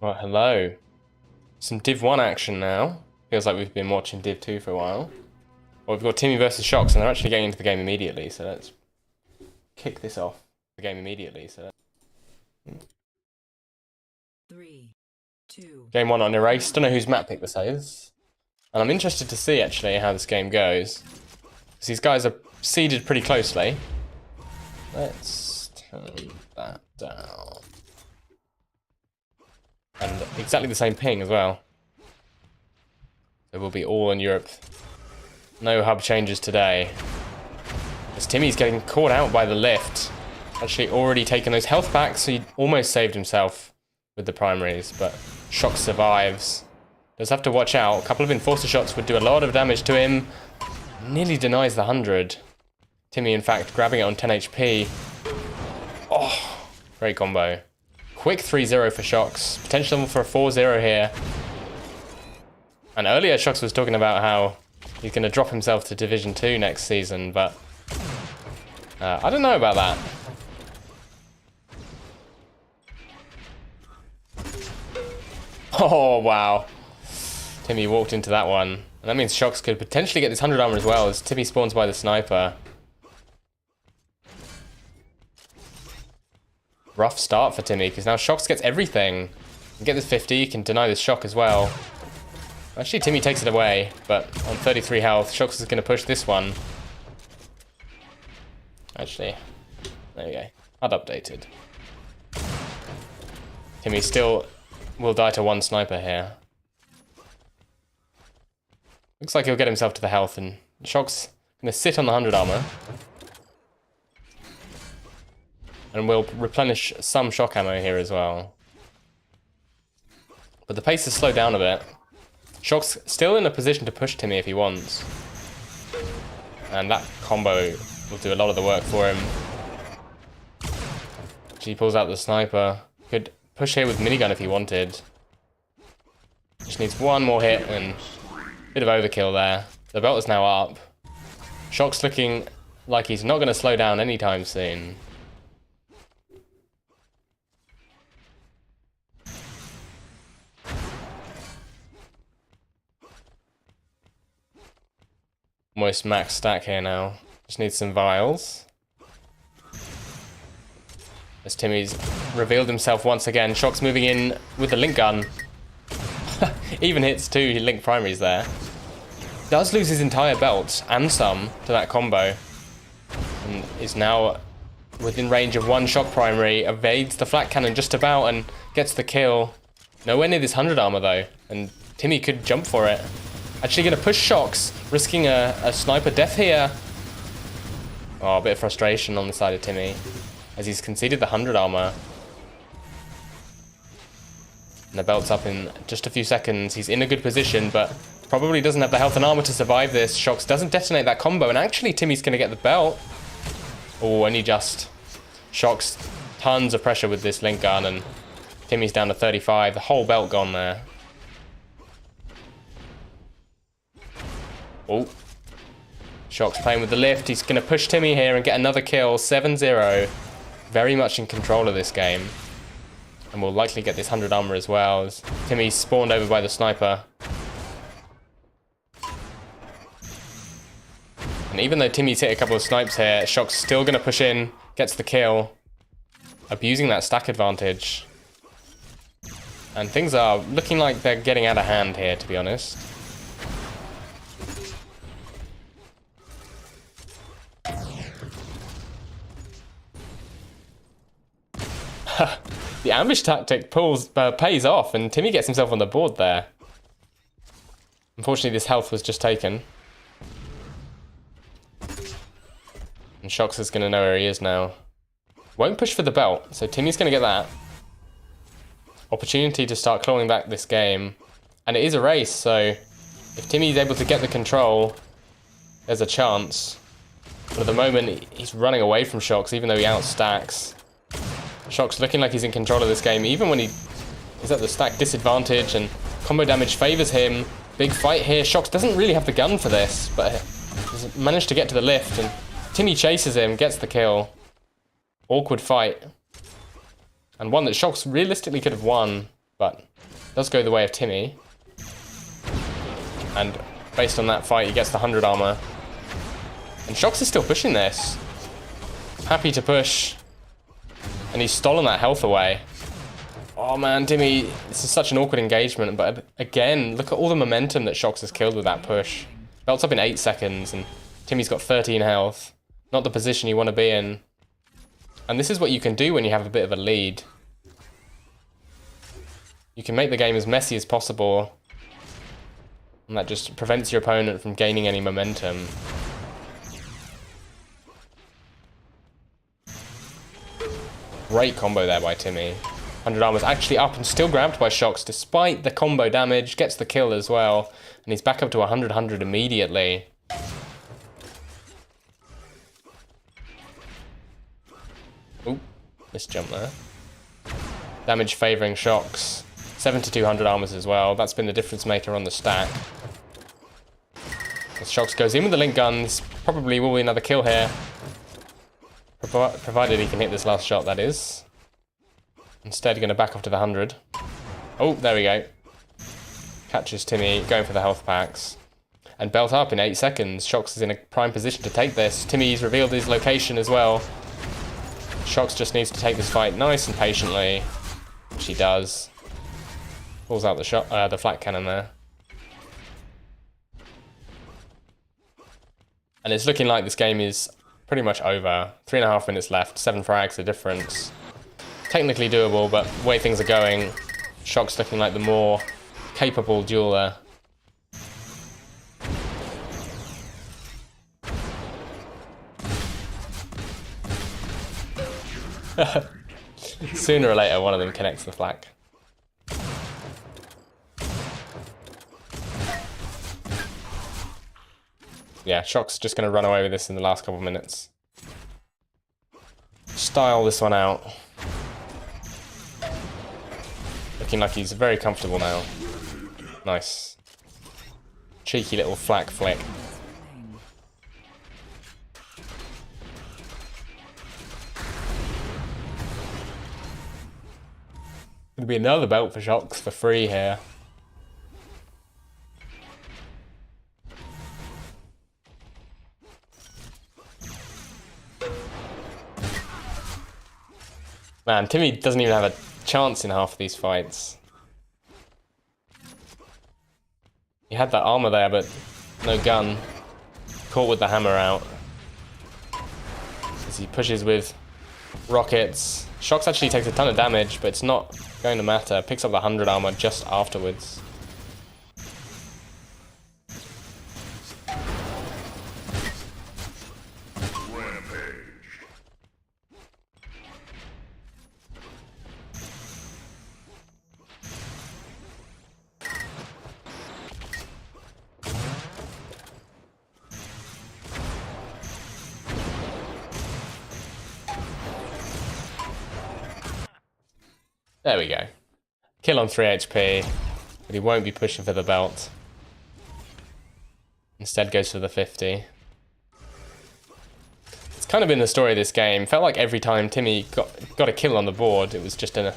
Right, hello. Some Div 1 action now. Feels like we've been watching Div 2 for a while. Well, we've got Timmy versus ShX, and they're actually getting into the game immediately, so let's kick this off. The game immediately, so... 3, 2. Game 1 on Erase. Don't know whose map pick this is. And I'm interested to see, actually, how this game goes. Because these guys are seeded pretty closely. Let's turn that down. And exactly the same ping as well. So we'll be all in Europe. No hub changes today. As Timmy's getting caught out by the lift. Actually already taken those health back, so he almost saved himself with the primaries, but ShX survives. Does have to watch out. A couple of enforcer shots would do a lot of damage to him. Nearly denies the 100. Timmy, in fact, grabbing it on 10 HP. Oh, great combo. Quick 3-0 for ShX. Potential for a 4-0 here. And earlier ShX was talking about how he's going to drop himself to Division 2 next season, but I don't know about that. Oh, wow. Timmy walked into that one. And that means ShX could potentially get this 100 armor as well, as Timmy spawns by the sniper. Rough start for Timmy, because now ShX gets everything. Can get this 50, can deny this shock as well. Actually, Timmy takes it away, but on 33 health, ShX is going to push this one. Actually, there you go. HUD updated. Timmy still will die to one sniper here. Looks like he'll get himself to the health, and ShX going to sit on the 100 armor. And we'll replenish some shock ammo here as well. But the pace has slowed down a bit. ShX still in a position to push Timmy if he wants. And that combo will do a lot of the work for him. He pulls out the sniper. Could push here with minigun if he wanted. Just needs one more hit and a bit of overkill there. The belt is now up. ShX looking like he's not going to slow down anytime soon. Almost max stack here now. Just need some vials. As Timmy's revealed himself once again. ShX moving in with the link gun. Even hits two link primaries there. Does lose his entire belt and some to that combo. And is now within range of one shock primary. Evades the flat cannon just about and gets the kill. Nowhere near this 100 armor though. And Timmy could jump for it. Actually going to push ShX, risking a sniper death here. Oh, a bit of frustration on the side of Timmy, as he's conceded the 100 armor. And the belt's up in just a few seconds. He's in a good position, but probably doesn't have the health and armor to survive this. ShX doesn't detonate that combo, and actually Timmy's going to get the belt. Oh, only just. ShX, tons of pressure with this link gun, and Timmy's down to 35. The whole belt gone there. Oh, ShX playing with the lift. He's going to push Timmy here and get another kill. 7-0. Very much in control of this game. And will likely get this 100 armor as well, as Timmy's spawned over by the sniper. And even though Timmy's hit a couple of snipes here, ShX still going to push in, gets the kill. Abusing that stack advantage. And things are looking like they're getting out of hand here, to be honest. The ambush tactic pays off, and Timmy gets himself on the board there. Unfortunately, this health was just taken. And ShX is going to know where he is now. Won't push for the belt, so Timmy's going to get that. Opportunity to start clawing back this game. And it is a race, so if Timmy's able to get the control, there's a chance. But at the moment, he's running away from ShX, even though he outstacks. ShX looking like he's in control of this game, even when he's at the stack disadvantage, and combo damage favors him. Big fight here. ShX doesn't really have the gun for this, but he's managed to get to the lift, and Timmy chases him, gets the kill. Awkward fight. And one that ShX realistically could have won. but does go the way of Timmy. And based on that fight, he gets the 100 armor. And ShX is still pushing this. Happy to push. And he's stolen that health away. Oh man, Timmy, this is such an awkward engagement. But again, look at all the momentum that ShX has killed with that push. Belt's up in 8 seconds, and Timmy's got 13 health. Not the position you want to be in. And this is what you can do when you have a bit of a lead. You can make the game as messy as possible. And that just prevents your opponent from gaining any momentum. Great combo there by Timmy. 100 armor's actually up and still grabbed by ShX despite the combo damage. Gets the kill as well. And he's back up to 100 immediately. Oop, missed jump there. Damage favouring ShX. 7 to 200 armors as well. That's been the difference maker on the stack. As ShX goes in with the link guns, probably will be another kill here. Provided he can hit this last shot, that is. Instead, going to back off to the 100. Oh, there we go. Catches Timmy, going for the health packs. And belt up in 8 seconds. ShX is in a prime position to take this. Timmy's revealed his location as well. ShX just needs to take this fight nice and patiently, which he does. Pulls out the shot, the flat cannon there. And it's looking like this game is pretty much over. 3.5 minutes left, 7 frags the difference. Technically doable, but the way things are going, ShX looking like the more capable dueler. Sooner or later, one of them connects the flak. Yeah, ShX just going to run away with this in the last couple of minutes. Style this one out. Looking like he's very comfortable now. Nice. Cheeky little flak flick. Gonna be another belt for ShX for free here. Man, Timmy doesn't even have a chance in half of these fights. He had that armor there, but no gun. Caught with the hammer out. As he pushes with rockets. ShX actually takes a ton of damage, but it's not going to matter. Picks up the 100 armor just afterwards. There we go. Kill on 3 HP, but he won't be pushing for the belt. Instead goes for the 50. It's kind of been the story of this game. Felt like every time Timmy got a kill on the board, it was just in a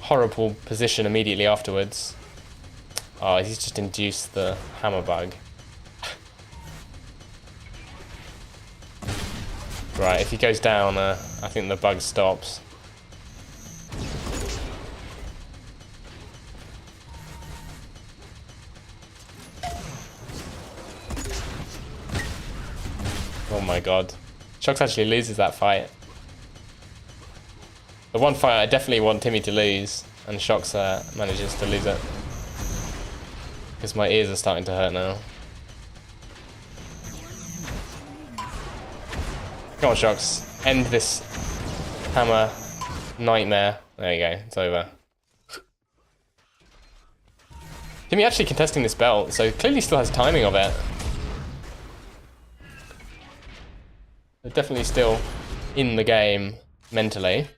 horrible position immediately afterwards. Oh, he's just induced the hammer bug. Right, if he goes down, I think the bug stops. Oh my god. ShX actually loses that fight. The one fight I definitely want Timmy to lose, and ShX manages to lose it. Because my ears are starting to hurt now. Come on, ShX. End this hammer nightmare. There you go, it's over. Timmy actually contesting this belt, so clearly still has timing of it. They're definitely still in the game mentally.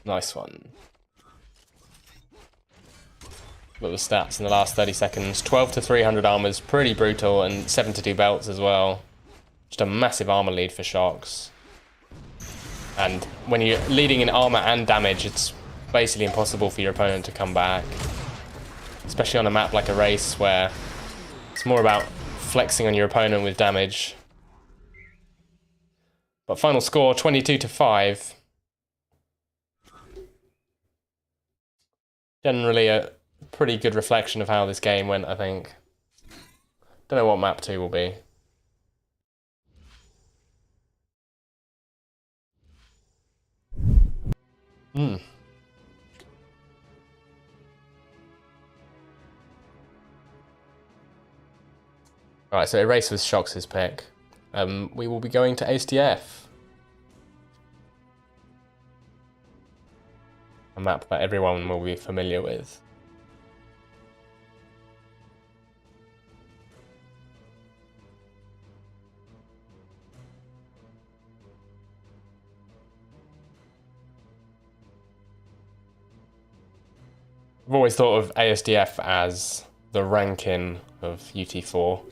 Nice one. Look at the stats in the last 30 seconds. 12 to 300 armor is pretty brutal, and 7 to 2 belts as well. Just a massive armor lead for ShX. And when you're leading in armor and damage, it's basically impossible for your opponent to come back. Especially on a map like a race where it's more about flexing on your opponent with damage. But final score, 22 to 5. Generally a pretty good reflection of how this game went, I think. Don't know what map 2 will be. Alright, so Erase was ShX's pick. We will be going to ASTF. A map that everyone will be familiar with. I've always thought of ASDF as the ranking of UT4.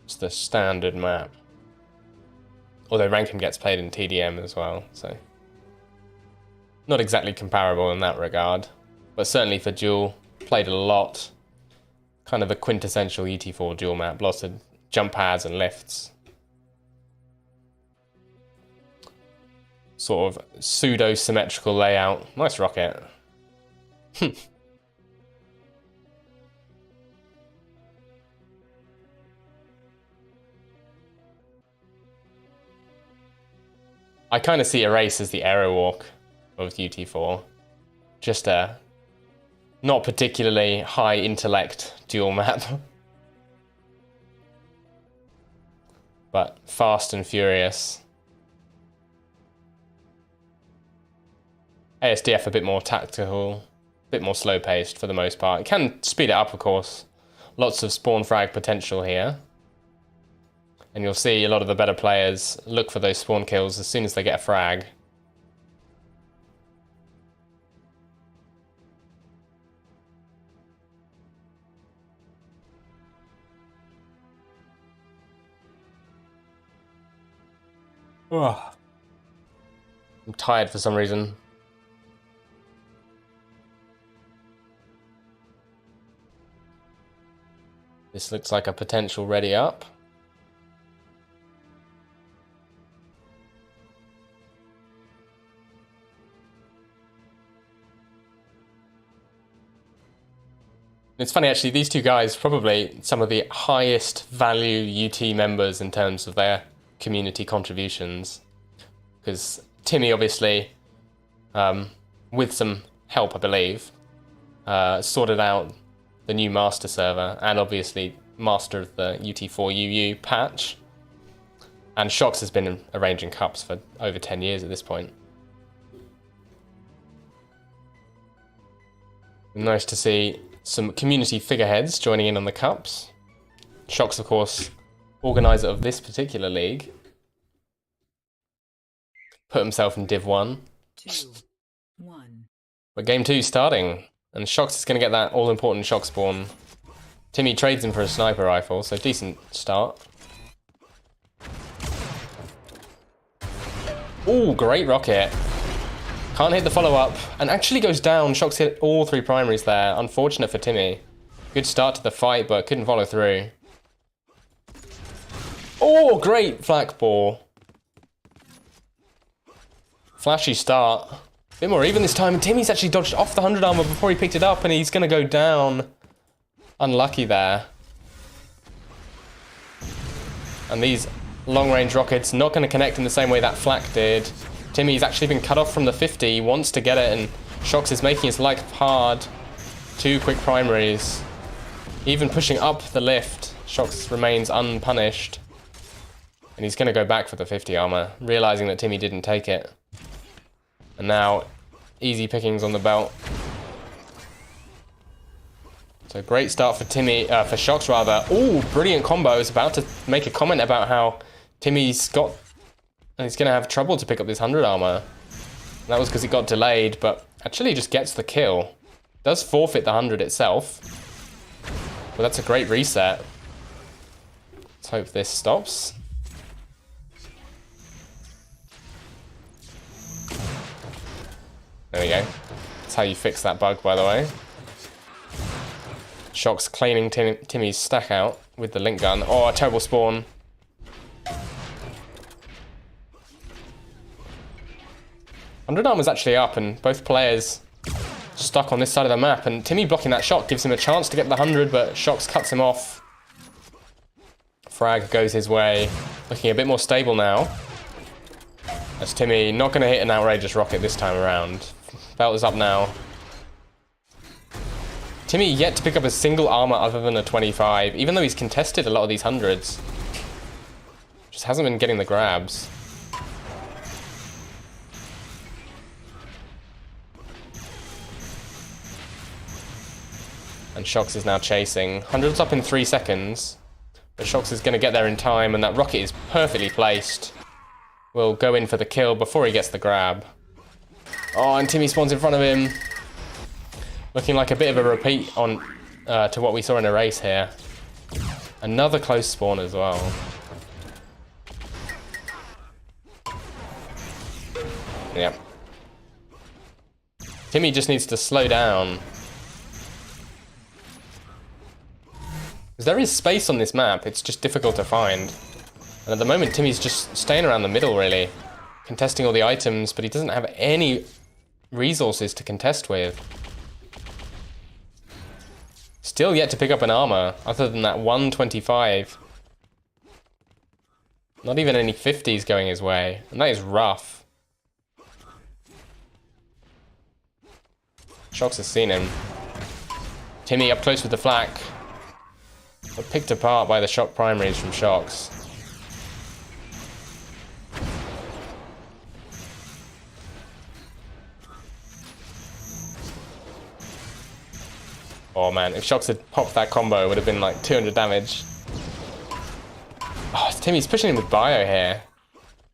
It's the standard map. Although ranking gets played in TDM as well, so not exactly comparable in that regard. But certainly for Duel, played a lot. Kind of the quintessential UT4 Duel map. Lots of jump pads and lifts. Sort of pseudo-symmetrical layout. Nice rocket. I kind of see Erase as the arrow walk of UT4. Just a not particularly high intellect duel map. But fast and furious. ASDF a bit more tactical, a bit more slow paced for the most part. It can speed it up, of course. Lots of spawn frag potential here. And you'll see a lot of the better players look for those spawn kills as soon as they get a frag. Ugh. I'm tired for some reason. This looks like a potential ready up. It's funny actually, these two guys probably some of the highest value UT members in terms of their community contributions. Because Timmy obviously, with some help I believe, sorted out the new master server and obviously master of the UT4 UU patch. And ShX has been arranging cups for over 10 years at this point. Nice to see some community figureheads joining in on the cups. ShX, of course, organizer of this particular league. Put himself in Div 1. 2, 1. But Game 2 starting. And ShX is going to get that all-important shock spawn. Timmy trades him for a sniper rifle, so decent start. Ooh, great rocket. Can't hit the follow-up, and actually goes down. ShX hit all 3 primaries there. Unfortunate for Timmy. Good start to the fight, but couldn't follow through. Oh, great flak ball. Flashy start. Bit more even this time, and Timmy's actually dodged off the 100 armor before he picked it up, and he's going to go down. Unlucky there. And these long-range rockets not going to connect in the same way that flak did. Timmy's actually been cut off from the 50, he wants to get it, and ShX is making his life hard. 2 quick primaries. Even pushing up the lift, ShX remains unpunished. And he's going to go back for the 50 armor, realizing that Timmy didn't take it. And now, easy pickings on the belt. So great start for Timmy, for ShX rather. Ooh, brilliant combo. I was about to make a comment about how Timmy's got, and he's going to have trouble to pick up this 100 armor. And that was because it got delayed, but actually just gets the kill. Does forfeit the 100 itself. But that's a great reset. Let's hope this stops. There we go. That's how you fix that bug, by the way. ShX cleaning Timmy's stack out with the link gun. Oh, a terrible spawn. Armor's actually up, and both players stuck on this side of the map. And Timmy blocking that shot gives him a chance to get the 100, but ShX cuts him off. Frag goes his way, looking a bit more stable now. As Timmy not going to hit an outrageous rocket this time around. Belt is up now. Timmy yet to pick up a single armor other than a 25, even though he's contested a lot of these 100s. Just hasn't been getting the grabs. And ShX is now chasing. 100's up in 3 seconds. But ShX is going to get there in time, and that rocket is perfectly placed. Will go in for the kill before he gets the grab. Oh, and Timmy spawns in front of him. Looking like a bit of a repeat on to what we saw in a race here. Another close spawn as well. Yep. Timmy just needs to slow down. Because there is space on this map, it's just difficult to find. And at the moment, Timmy's just staying around the middle, really. Contesting all the items, but he doesn't have any resources to contest with. Still yet to pick up an armor, other than that 125. Not even any 50s going his way, and that is rough. ShX has seen him. Timmy up close with the flak, but picked apart by the shock primaries from ShX. Oh man, if ShX had popped that combo, it would have been like 200 damage. Oh, Timmy's pushing him with bio here.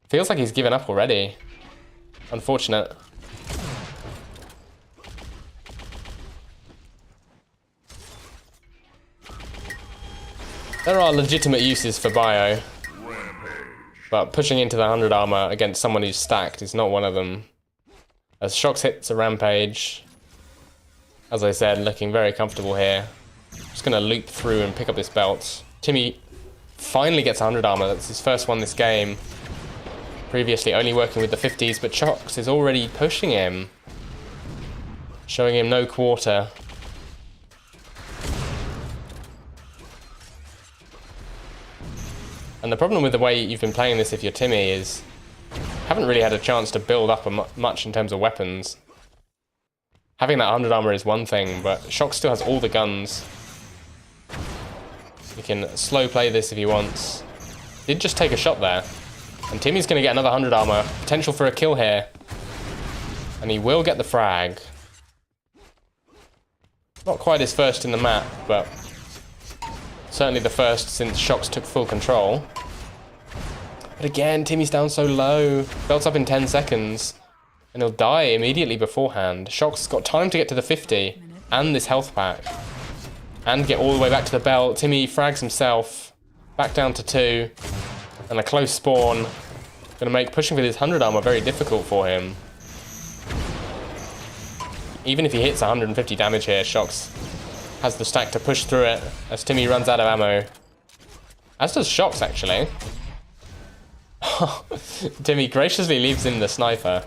Feels like he's given up already. Unfortunate. There are legitimate uses for bio, but pushing into the 100 armor against someone who's stacked is not one of them. As ShX hits a rampage, as I said, looking very comfortable here. Just going to loop through and pick up this belt. Timmy finally gets 100 armor. That's his first one this game. Previously only working with the 50s, but ShX is already pushing him. Showing him no quarter. And the problem with the way you've been playing this if you're Timmy is you haven't really had a chance to build up much in terms of weapons. Having that 100 armor is one thing, but ShX still has all the guns. He can slow play this if he wants. Did just take a shot there. And Timmy's going to get another 100 armor. Potential for a kill here. And he will get the frag. Not quite his first in the map, but certainly the first since ShX took full control. But again, Timmy's down so low. Belt's up in 10 seconds. And he'll die immediately beforehand. ShX's got time to get to the 50 and this health pack. And get all the way back to the belt. Timmy frags himself. Back down to 2. And a close spawn. Gonna make pushing for this 100 armor very difficult for him. Even if he hits 150 damage here, ShX has the stack to push through it as Timmy runs out of ammo. As does ShX, actually. Timmy graciously leaves in the sniper.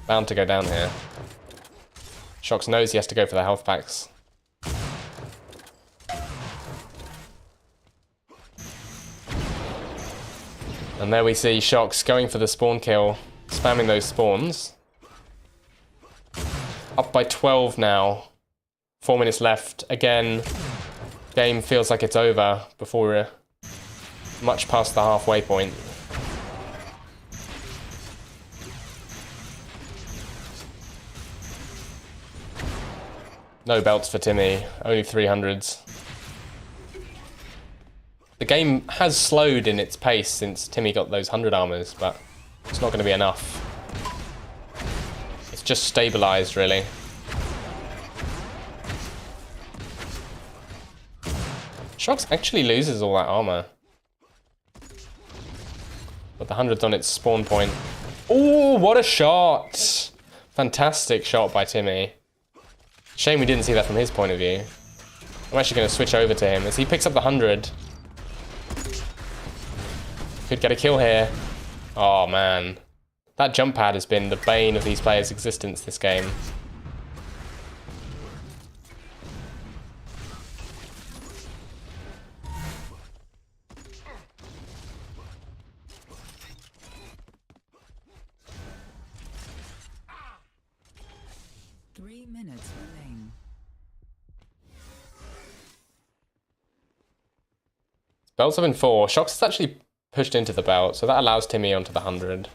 Bound to go down here. ShX knows he has to go for the health packs. And there we see ShX going for the spawn kill, spamming those spawns. Up by 12 now. 4 minutes left. Again, game feels like it's over before we're much past the halfway point. No belts for Timmy, only 300s. The game has slowed in its pace since Timmy got those 100 armors, but it's not going to be enough. It's just stabilized, really. ShX actually loses all that armor. But the 100's on its spawn point. Oh, what a shot! Fantastic shot by Timmy. Shame we didn't see that from his point of view. I'm actually going to switch over to him as he picks up the 100. Could get a kill here. Oh, man. That jump pad has been the bane of these players' existence this game. Belt's up in 4. ShX is actually pushed into the belt, so that allows Timmy onto the 100.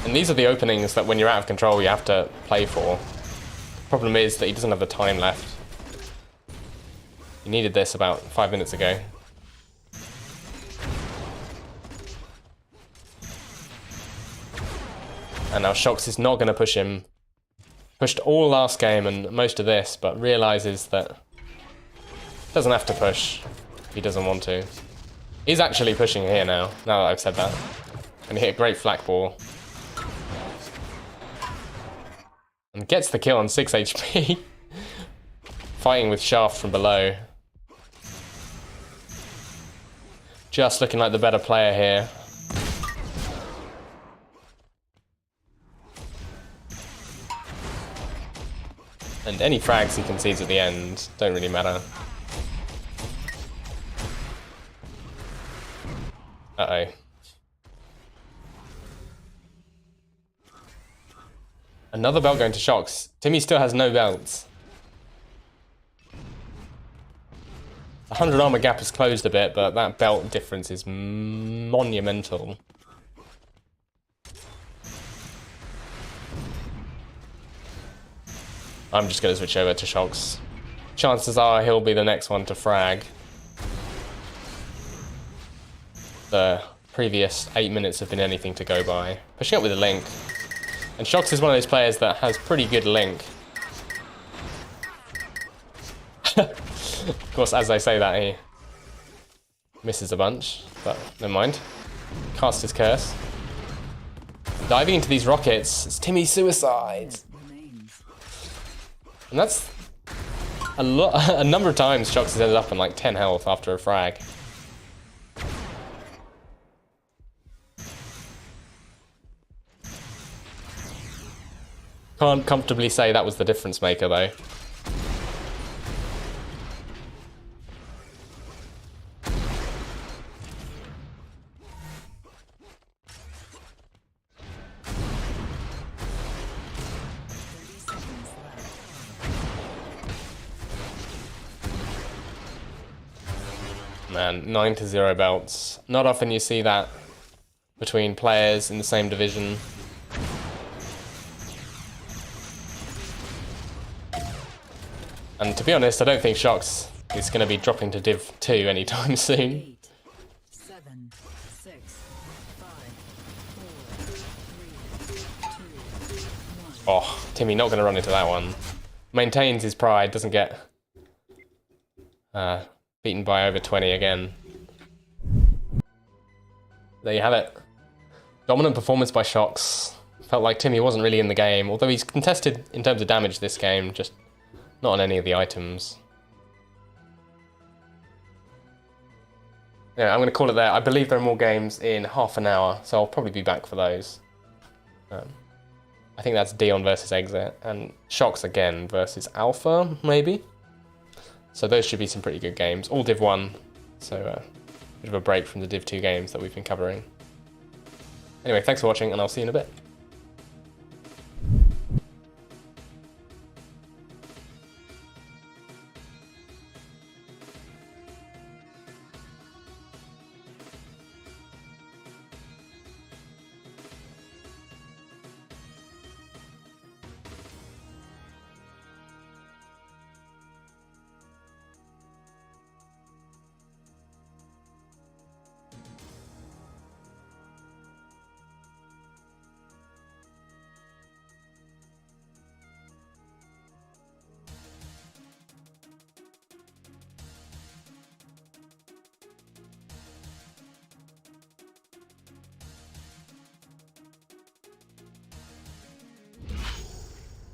And these are the openings that when you're out of control you have to play for. Problem is that he doesn't have the time left. He needed this about 5 minutes ago. And now ShX is not going to push him. Pushed all last game and most of this, but realizes that doesn't have to push if he doesn't want to. He's actually pushing here now that I've said that. And he hit a great flak ball. And gets the kill on 6 HP. Fighting with Shaft from below. Just looking like the better player here. And any frags he concedes at the end don't really matter. Uh-oh. Another belt going to ShX. Timmy still has no belts. The 100 armor gap has closed a bit, but that belt difference is monumental. I'm just going to switch over to ShX. Chances are he'll be the next one to frag. The previous 8 minutes have been anything to go by. Pushing up with a link. And ShX is one of those players that has pretty good link. Of course, as I say that, he misses a bunch, but never mind. Cast his curse. Diving into these rockets, it's Timmy's suicide. And that's a number of times ShX has ended up on like 10 health after a frag. Can't comfortably say that was the difference maker though. Man, 9-0 belts. Not often you see that between players in the same division. And to be honest, I don't think ShX is going to be dropping to Div 2 anytime soon. 8, 7, 6, 5, 4, 3, 2, 1. Oh, Timmy not going to run into that one. Maintains his pride, doesn't get beaten by over 20 again. There you have it. Dominant performance by ShX. Felt like Timmy wasn't really in the game, although he's contested in terms of damage this game, just not on any of the items. Yeah, I'm going to call it there. I believe there are more games in half an hour, so I'll probably be back for those. I think that's Dion versus Exit, and ShX again versus Alpha, maybe? So those should be some pretty good games. All Div 1, so a bit of a break from the Div 2 games that we've been covering. Anyway, thanks for watching, and I'll see you in a bit.